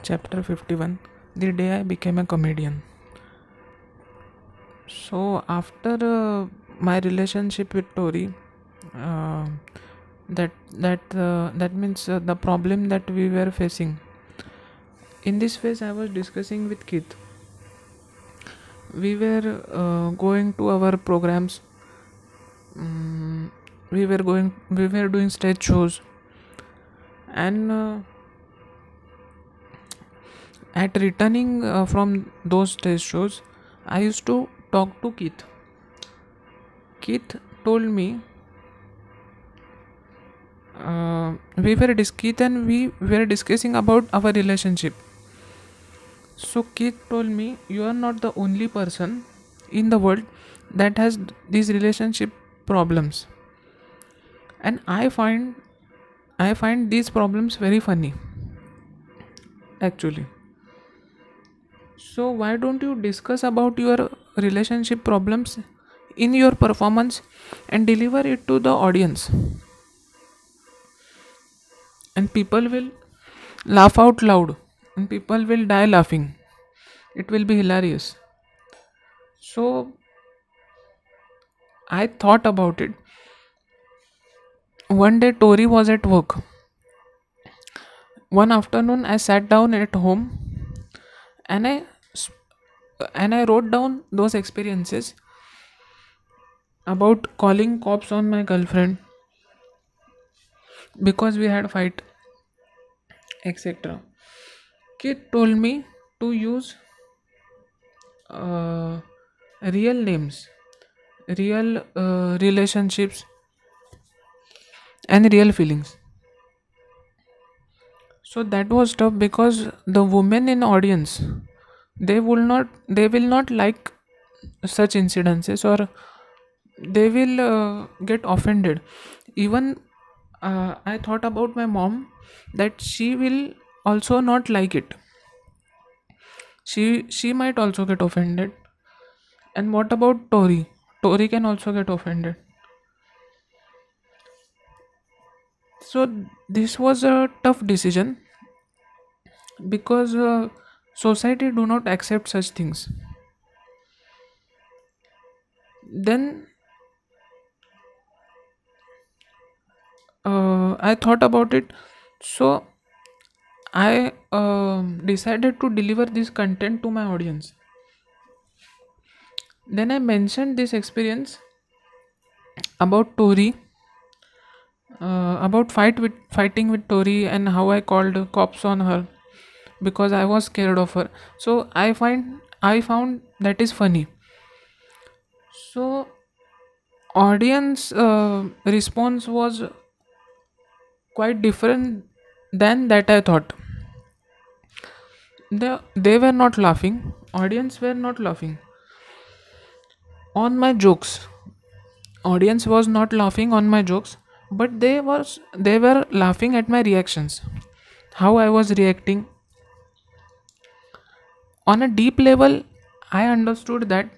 Chapter 51. The Day I Became a Comedian. So, after my relationship with Tori, uh, that means the problem that we were facing. In this phase, I was discussing with Keith. We were going to our programs. We were doing stage shows, and at returning from those stage shows, I used to talk to Keith. Keith told me Keith and we were discussing about our relationship. So Keith told me, you are not the only person in the world that has these relationship problems, and I find these problems very funny actually. So why don't you discuss about your relationship problems in your performance and deliver it to the audience, and people will laugh out loud and people will die laughing. It will be hilarious. So I thought about it. One day Tori was at work. One afternoon I sat down at home and I wrote down those experiences about calling cops on my girlfriend because we had a fight, etc. Kid told me to use uh, real names, real relationships, and real feelings. So that was tough because the women in audience, they will not like such incidences, or they will get offended. Even I thought about my mom, that she will also not like it. She might also get offended. And what about Tori can also get offended. So this was a tough decision because society do not accept such things. Then I thought about it. So I decided to deliver this content to my audience. Then I mentioned this experience about Tori, about fighting with Tori, and how I called cops on her because I was scared of her. So I found that is funny. So audience response was quite different than that I thought. They were not laughing. Audience were not laughing on my jokes. Audience was not laughing on my jokes, but they were laughing at my reactions, how I was reacting. On a deep level, I understood that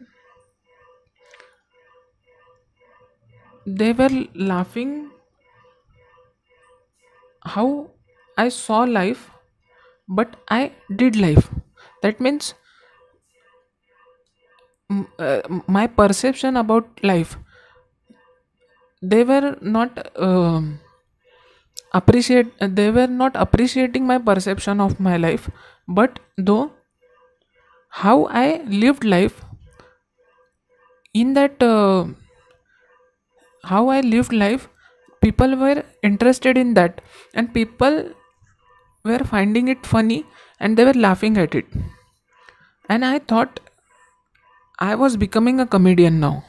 they were laughing how I saw life, but I did life. That means my perception about life, they were not they were not appreciating my perception of my life, but though how I lived life, in that how I lived life, people were interested in that, and people were finding it funny, and they were laughing at it. And I thought I was becoming a comedian now.